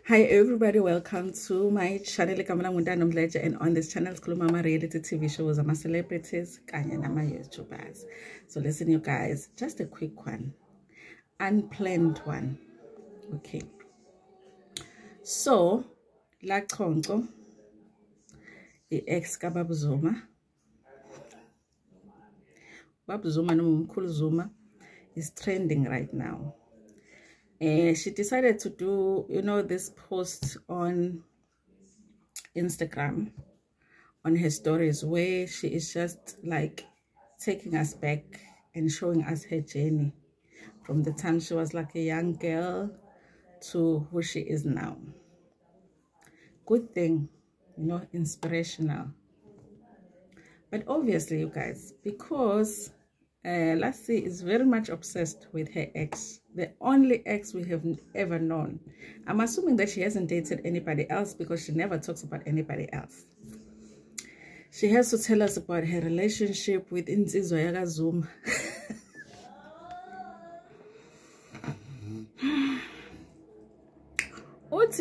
Hi everybody, welcome to my channel. And on this channel, Mama reality TV shows, I'm celebrities, kanye nama YouTubers. So listen, you guys, just a quick one, unplanned one. Okay. So, uLachonco, the ex Babu Zuma, Babu Zuma no Mkhulu Zuma, is trending right now. And she decided to do, this post on Instagram on her stories where she is just like taking us back and showing us her journey from the time she was like a young girl to who she is now. Good thing, inspirational. But obviously, you guys, because Lassie is very much obsessed with her ex, the only ex we have ever known. I'm assuming that she hasn't dated anybody else because she never talks about anybody else. She has to tell us about her relationship with Insizwa Yaga Zuma.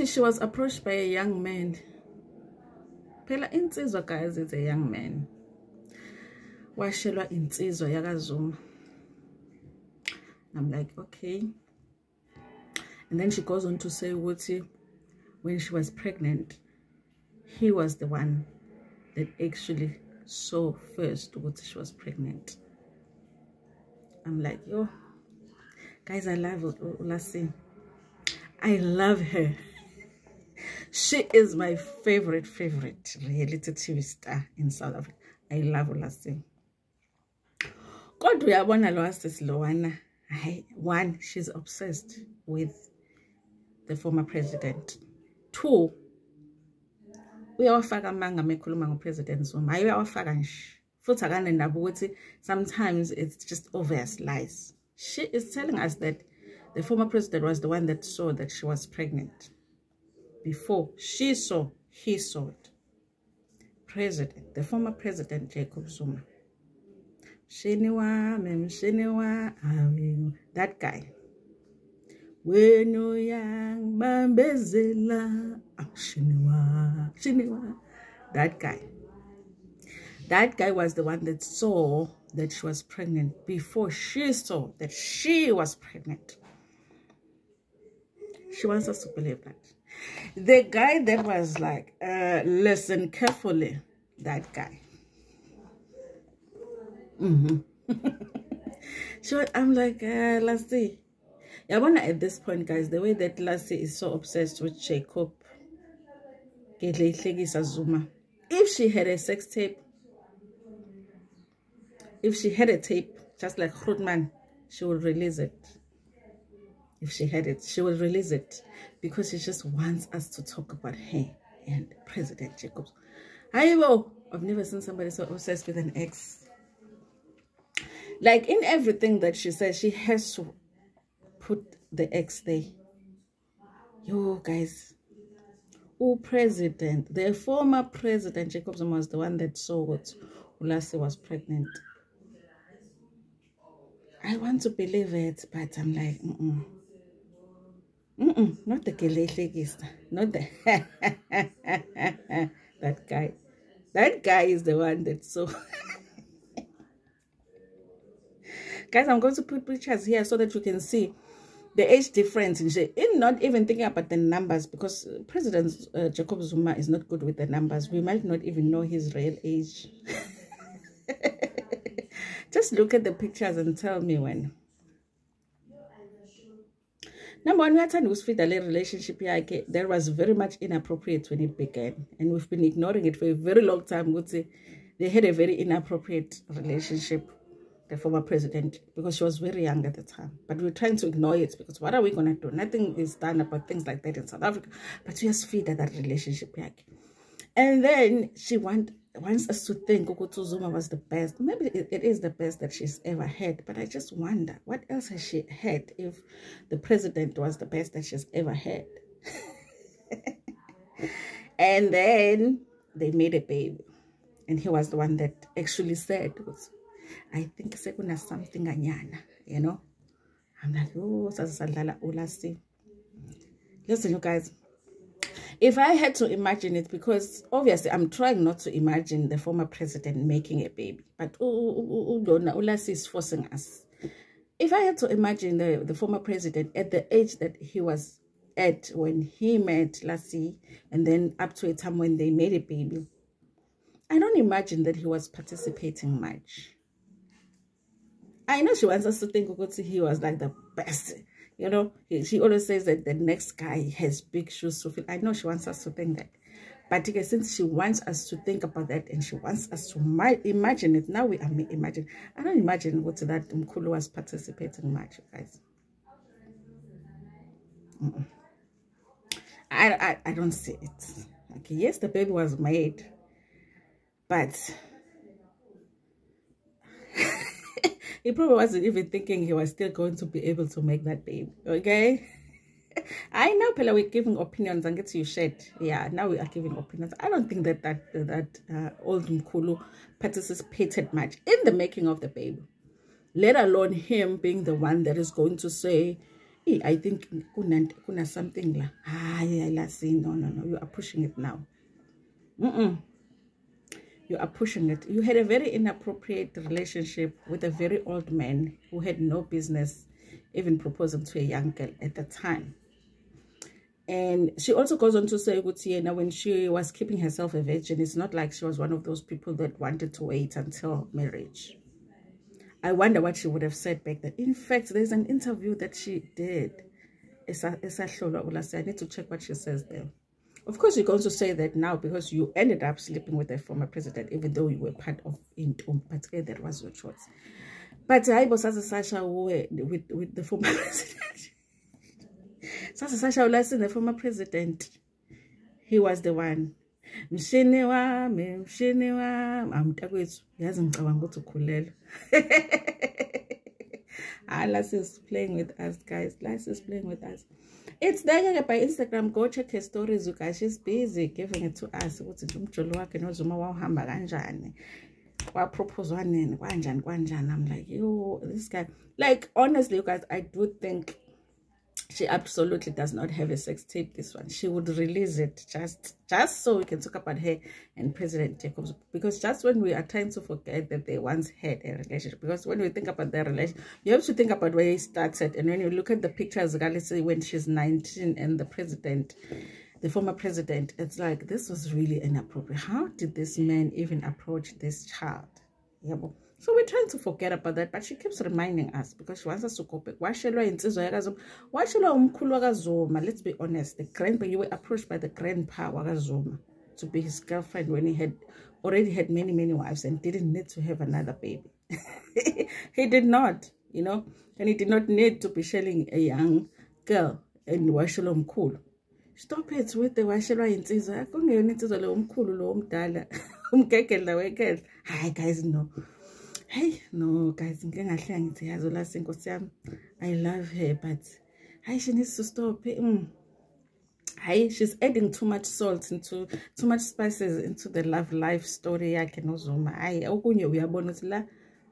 She was approached by a young man. Phela Insizwa, guys, is a young man. Washelwa Insizwa Yaga Zuma. I'm like, okay. And then she goes on to say, when she was pregnant, he was the one that actually saw first what she was pregnant. I'm like, yo, guys, I love uLachonco. I love her. She is my favorite reality TV star in South Africa. I love uLachonco. God, we are one, she's obsessed with the former president. Two, we are president sometimes it's just obvious lies. She is telling us that the former president was the one that saw that she was pregnant before he saw it. The former president Jacob Zuma, that guy. When you young Mambezela, that guy was the one that saw that she was pregnant before she saw that she was pregnant. She wants us to believe that. The guy that was like, listen carefully, that guy. So I'm like, let's see. At this point, guys, the way that Lassie is so obsessed with Jacob Zuma, if she had a sex tape, if she had a tape, just like Grootman, she will release it. If she had it, she will release it because she just wants us to talk about her and President Jacob. I've never seen somebody so obsessed with an ex. Like in everything that she says, she has to put the ex there. Yo, guys. President, the former president Jacob Zuma was the one that saw what uLachonco was pregnant. I want to believe it, but I'm like, not the Kelehlegista, not the that guy. That guy is the one that saw. Guys, I'm going to put pictures here so that you can see the age difference in not even thinking about the numbers, because President Jacob Zuma is not good with the numbers. We might not even know his real age. Just look at the pictures and tell me when. Number one, we had to feed the relationship here. That was very much inappropriate when it began, and we've been ignoring it for a very long time. They had a very inappropriate relationship, the former president, because she was very young at the time. But we're trying to ignore it because what are we going to do? Nothing is done about things like that in South Africa. But we just feed that relationship. And then she wants us to think Zuma was the best. Maybe it is the best that she's ever had. But I just wonder, what else has she had if the president was the best that she's ever had? And then they made a baby. And he was the one that actually said, I think Sekuna something anyana, I'm like, oh, uLachonco. Listen, you guys, If I had to imagine it, because obviously I'm trying not to imagine the former president making a baby, but uLachonco is forcing us. If I had to imagine the former president at the age that he was at when he met uLachonco, and then up to a time when they made a baby, I don't imagine that he was participating much. I know she wants us to think he was like the best. You know, she always says that the next guy has big shoes to fill. I know she wants us to think that. But since she wants us to think about that and she wants us to imagine it, now we are imagine. I don't imagine what that Mkhulu was participating much, guys. I don't see it. Okay, yes, the baby was made, but he probably wasn't even thinking he was still going to be able to make that baby. Okay. I know, Pella, we're giving opinions and get you shared. Yeah, now we are giving opinions. I don't think that old Mkhulu participated much in the making of the baby, let alone him being the one that is going to say, hey, I think kuna something la. No, you are pushing it now. You are pushing it. You had a very inappropriate relationship with a very old man who had no business even proposing to a young girl at the time. And she also goes on to say, now when she was keeping herself a virgin, it's not like she was one of those people that wanted to wait until marriage. I wonder what she would have said back then. In fact, there's an interview that she did. I need to check what she says there. Of course, you're going to say that now because you ended up sleeping with the former president, even though you were part of it, but that was your choice. But I was Sasha with the former president. Sasha Ulassi, the former president, he was the one. Lassi is playing with us, guys. Lassi is playing with us. It's there by Instagram. Go check her stories, you guys. She's busy giving it to us. What's it? I'm like, yo, this guy. Like, honestly, you guys, I do think she absolutely does not have a sex tape, this one. She would release it just so we can talk about her and President Jacobs. Because just when we are trying to forget that they once had a relationship. Because when we think about their relationship, you have to think about where it started. And when you look at the pictures, when she's 19 and the president, the former president, it's like, this was really inappropriate. How did this man even approach this child? Yeah, so we're trying to forget about that, but she keeps reminding us because she wants us to go back. Let's be honest, the grandpa, you were approached by the grandpa Wakazoma to be his girlfriend when he had already had many wives and didn't need to have another baby. He did not, you know, and he did not need to be shelling a young girl in Washelo Mkhulu. Stop it with the Washelo Intiza. Hi guys, no. Hey, no, guys, I love her, but she needs to stop. She's adding too much salt too much spices into the love life story. I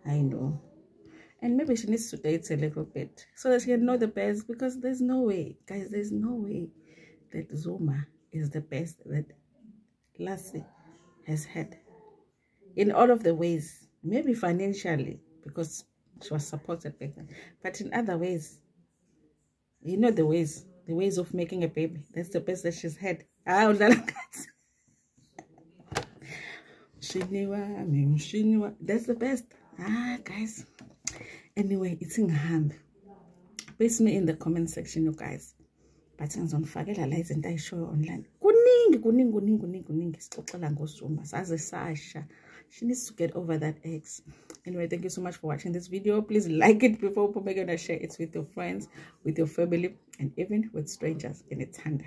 know. And maybe she needs to date a little bit so that she can know the best, because there's no way, guys, there's no way that Zuma is the best that Lassie has had in all of the ways. Maybe financially, because she was supported back then. But in other ways, you know, the ways of making a baby. That's the best that she's had. That's the best. Guys. Anyway, it's in hand. Place me in the comment section, you guys. But on Fagela lights and I show online. Kuning. Saze Sasha. She needs to get over that ex. Anyway, thank you so much for watching this video. Please like it before you're gonna share it with your friends, with your family, and even with strangers in its hand.